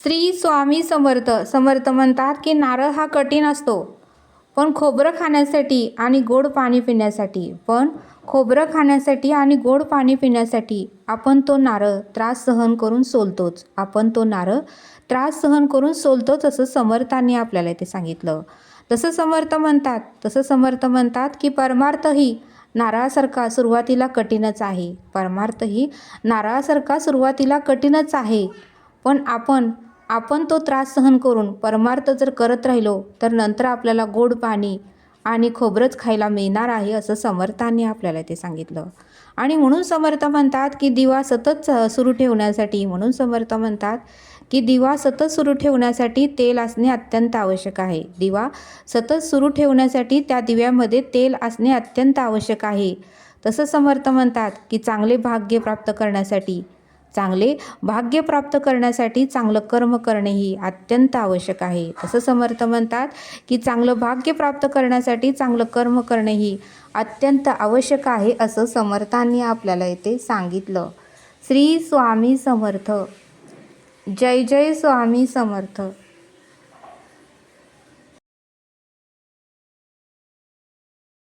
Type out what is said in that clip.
श्री स्वामी समर्थ समर्थ म्हणतात की नारळ हा कठीण असतो, पण खोबरं खाण्यासाठी आणि गोड पाणी पिण्यासाठी आपण तो नारळ त्रास सहन करून सोलतोच असं समर्थांनी आपल्याला इथे सांगितलं. तसं समर्थ म्हणतात की परमार्थही नारळासारखा सुरुवातीला कठीणच आहे, पण आपण तो त्रास सहन करून परमार्थ जर करत राहिलो तर नंतर आपल्याला गोड पाणी आणि खोबरंच खायला मिळणार आहे असं समर्थांनी आपल्याला ते सांगितलं. आणि म्हणून समर्थ म्हणतात की दिवा सतत सुरू ठेवण्यासाठी तेल असणे अत्यंत आवश्यक आहे. त्या दिव्यामध्ये तेल असणे अत्यंत आवश्यक आहे. तसं समर्थ म्हणतात की चांगले भाग्य प्राप्त करण्यासाठी चांगलं कर्म करणेही अत्यंत आवश्यक आहे. तसं समर्थ म्हणतात की चांगलं भाग्य प्राप्त करण्यासाठी चांगलं कर्म करणेही अत्यंत आवश्यक आहे असं समर्थांनी आपल्याला इथे सांगितलं. श्री स्वामी समर्थ. जय जय स्वामी समर्थ.